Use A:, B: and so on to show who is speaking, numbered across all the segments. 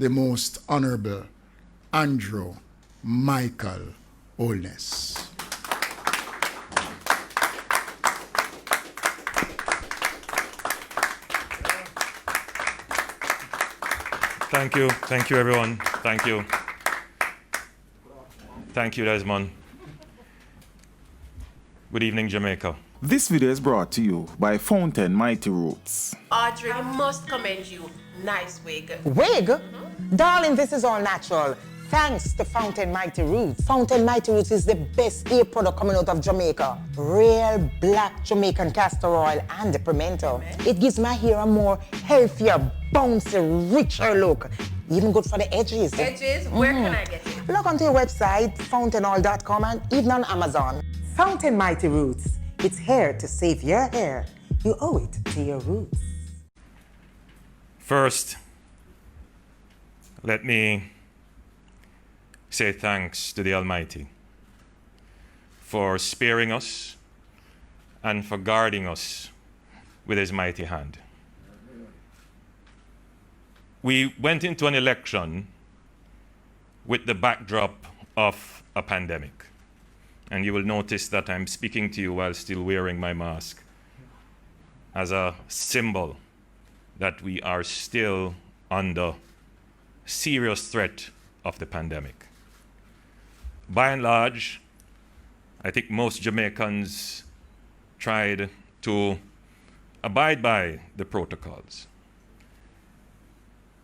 A: the Most Honorable Andrew Michael Holness.
B: Thank you everyone, thank you. Thank you, Desmond. Good evening, Jamaica.
C: This video is brought to you by Fountain Mighty Roots.
D: Audrey, I must commend you. Nice wig.
E: Wig? Darling, this is all natural. Thanks to Fountain Mighty Roots. Fountain Mighty Roots is the best hair product coming out of Jamaica. Real black Jamaican castor oil and the pimento. It gives my hair a more healthier, bouncy, richer look. Even good for the edges.
D: Edges? Where can I get it?
E: Log onto your website, fountainoil.com, and even on Amazon. Fountain Mighty Roots. It's hair to save your hair. You owe it to your roots.
B: First, let me say thanks to the Almighty for sparing us and for guarding us with His mighty hand. We went into an election with the backdrop of a pandemic. And you will notice that I'm speaking to you while still wearing my mask as a symbol that we are still under serious threat of the pandemic. By and large, I think most Jamaicans tried to abide by the protocols.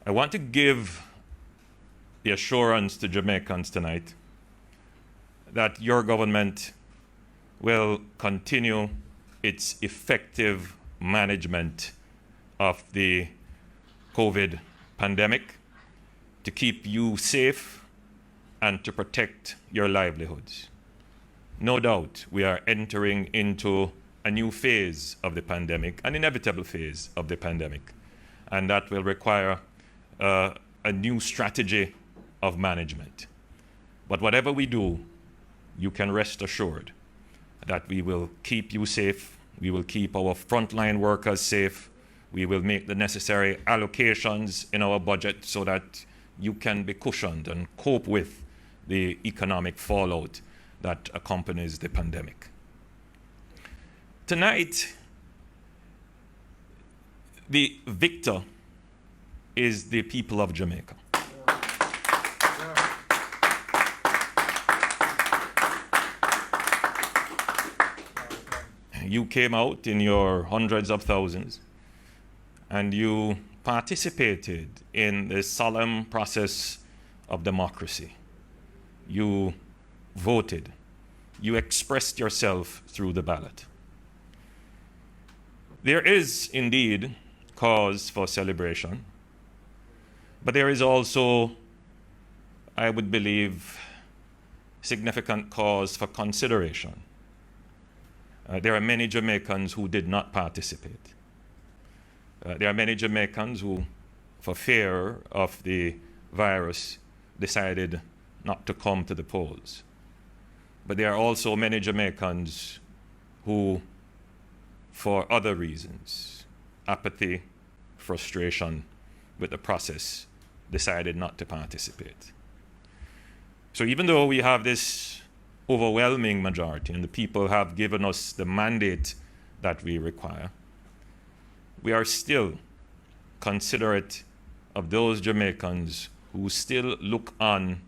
B: I want to give the assurance to Jamaicans tonight that your government will continue its effective management of the COVID pandemic to keep you safe and to protect your livelihoods. No doubt we are entering into a new phase of the pandemic, an inevitable phase of the pandemic, and that will require a new strategy of management. But whatever we do, you can rest assured that we will keep you safe, we will keep our frontline workers safe, we will make the necessary allocations in our budget so that you can be cushioned and cope with the economic fallout that accompanies the pandemic. Tonight, the victor is the people of Jamaica. You came out in your hundreds of thousands and you participated in the solemn process of democracy. You voted. You expressed yourself through the ballot. There is indeed cause for celebration, but there is also, I would believe, significant cause for consideration. There are many Jamaicans who did not participate. There are many Jamaicans who, for fear of the virus, decided not to come to the polls. But there are also many Jamaicans who, for other reasons, apathy, frustration with the process, decided not to participate. So even though we have this overwhelming majority and the people have given us the mandate that we require, we are still considerate of those Jamaicans who still look on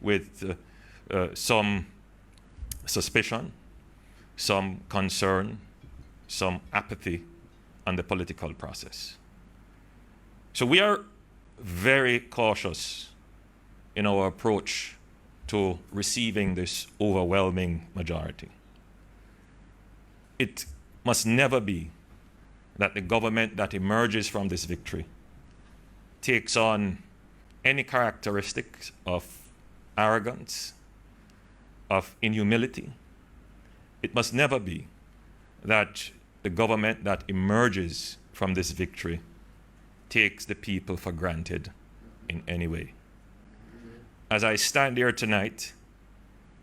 B: with some suspicion, some concern, some apathy on the political process. So we are very cautious in our approach to receiving this overwhelming majority. It must never be that the government that emerges from this victory takes on any characteristics of arrogance, of inhumility. It must never be that the government that emerges from this victory takes the people for granted in any way. As I stand here tonight,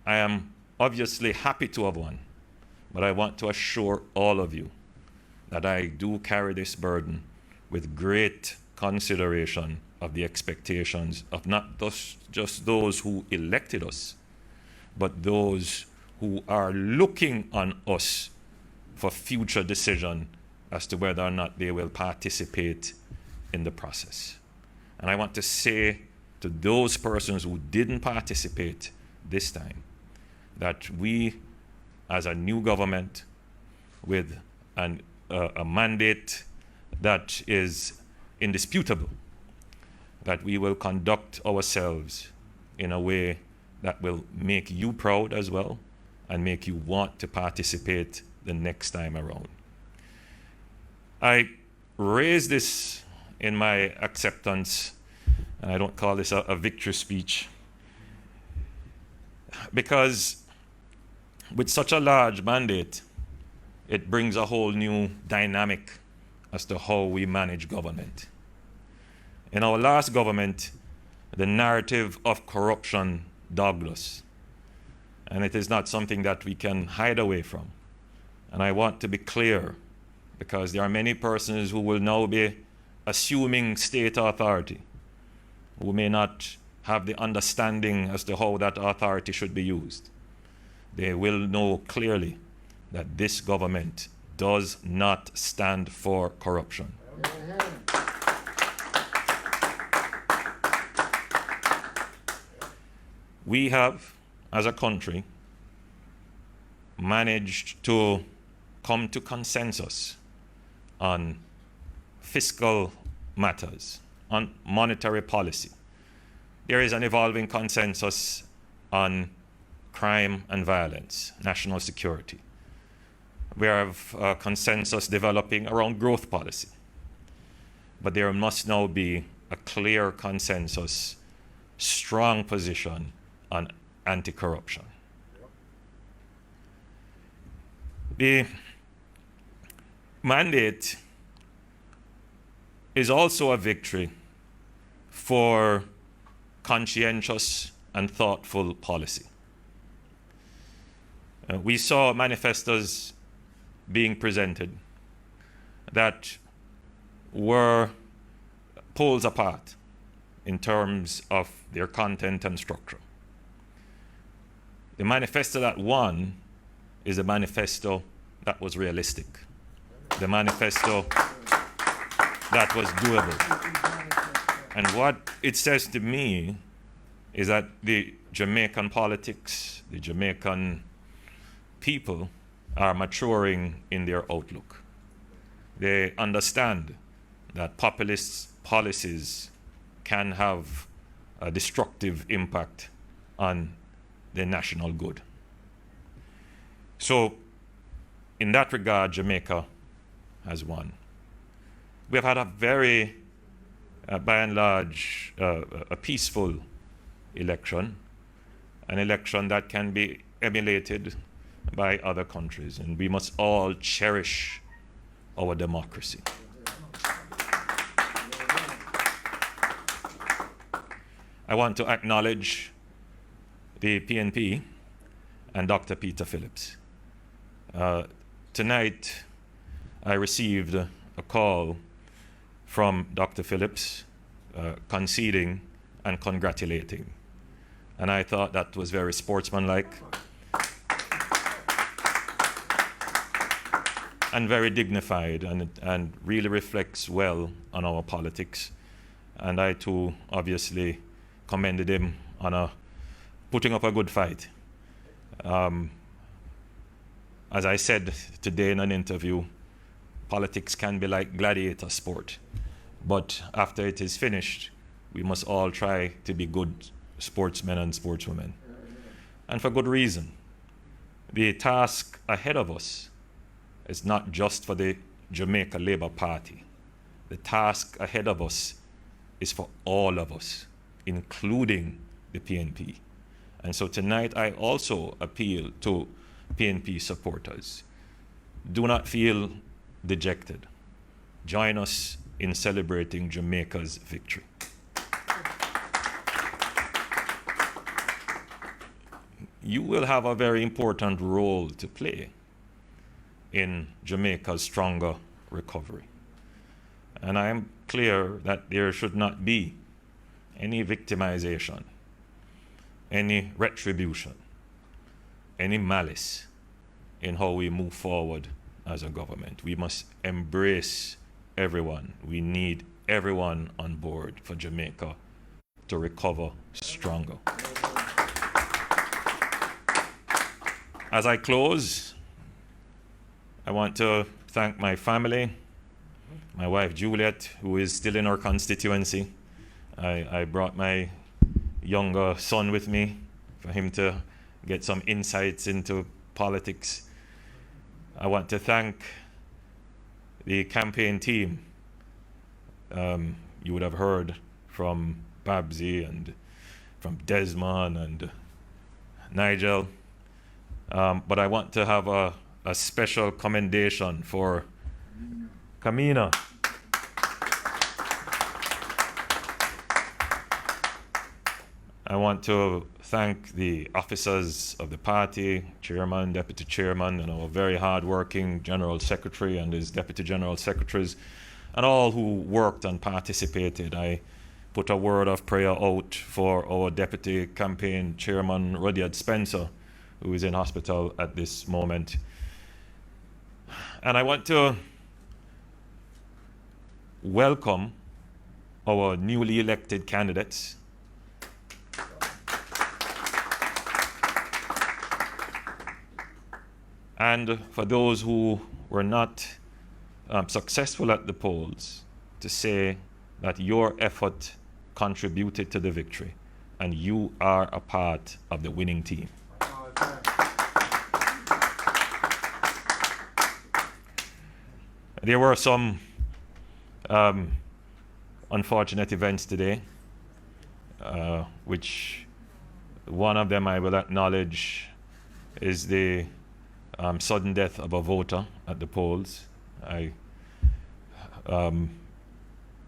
B: I am obviously happy to have won, but I want to assure all of you that I do carry this burden with great consideration of the expectations of not just those who elected us, but those who are looking on us for future decision as to whether or not they will participate in the process. And I want to say to those persons who didn't participate this time that we, as a new government with a mandate that is indisputable, that we will conduct ourselves in a way that will make you proud as well and make you want to participate the next time around. I raised this in my acceptance, and I don't call this a victory speech, because with such a large mandate, it brings a whole new dynamic as to how we manage government. In our last government, the narrative of corruption dogged us, and it is not something that we can hide away from. And I want to be clear, because there are many persons who will now be assuming state authority, who may not have the understanding as to how that authority should be used. They will know clearly that this government does not stand for corruption. We have, as a country, managed to come to consensus on fiscal matters, on monetary policy. There is an evolving consensus on crime and violence, national security. We have a consensus developing around growth policy. But there must now be a clear consensus, strong position on anti-corruption. The mandate is also a victory for conscientious and thoughtful policy. We saw manifestos being presented that were poles apart in terms of their content and structure. The manifesto that won is a manifesto that was realistic, the manifesto that was doable. And what it says to me is that the Jamaican politics, the Jamaican people are maturing in their outlook. They understand that populist policies can have a destructive impact on the national good. So, in that regard, Jamaica has won. We have had a very, by and large, a peaceful election, an election that can be emulated by other countries, and we must all cherish our democracy. I want to acknowledge the PNP and Dr. Peter Phillips. Tonight, I received a call from Dr. Phillips conceding and congratulating. And I thought that was very sportsmanlike and very dignified, and really reflects well on our politics. And I too obviously commended him on putting up a good fight. As I said today in an interview, politics can be like gladiator sport, but after it is finished, we must all try to be good sportsmen and sportswomen. And for good reason. The task ahead of us is not just for the Jamaica Labour Party. The task ahead of us is for all of us, including the PNP. And so tonight I also appeal to PNP supporters. Do not feel dejected. Join us in celebrating Jamaica's victory. You will have a very important role to play in Jamaica's stronger recovery. And I am clear that there should not be any victimization, any retribution, any malice in how we move forward as a government. We must embrace everyone. We need everyone on board for Jamaica to recover stronger. As I close, I want to thank my family, my wife Juliet, who is still in our constituency. I brought my younger son with me for him to get some insights into politics. I want to thank the campaign team. You would have heard from Babsy and from Desmond and Nigel. But I want to have a special commendation for Kamina. I want to thank the officers of the party, chairman, deputy chairman, and our very hard-working general secretary and his deputy general secretaries, and all who worked and participated. I put a word of prayer out for our deputy campaign chairman, Rudyard Spencer, who is in hospital at this moment. And I want to welcome our newly elected candidates. And for those who were not successful at the polls, to say that your effort contributed to the victory and you are a part of the winning team. There were some unfortunate events today, which one of them I will acknowledge is the sudden death of a voter at the polls. I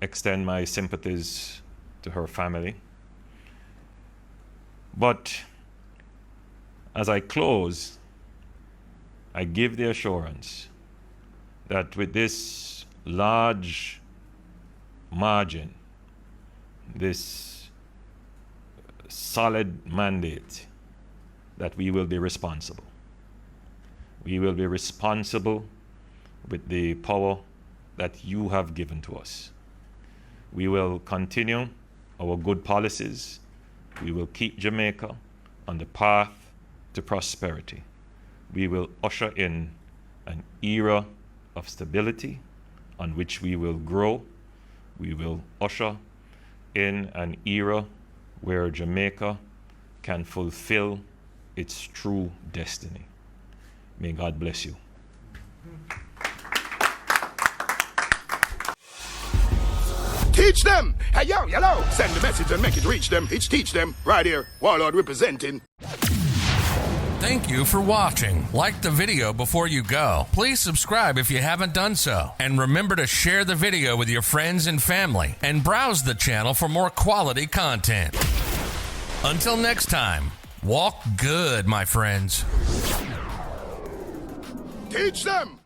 B: extend my sympathies to her family. But as I close, I give the assurance that with this large margin, this solid mandate, that we will be responsible. We will be responsible with the power that you have given to us. We will continue our good policies. We will keep Jamaica on the path to prosperity. We will usher in an era of stability on which we will grow. We will usher in an era where Jamaica can fulfill its true destiny. May God bless you.
F: Teach them! Hey, yo, hello! Send the message and make it reach them. It's teach them. Right here, Warlord representing.
G: Thank you for watching. Like the video before you go. Please subscribe if you haven't done so. And remember to share the video with your friends and family. And browse the channel for more quality content. Until next time, walk good, my friends.
F: Teach them!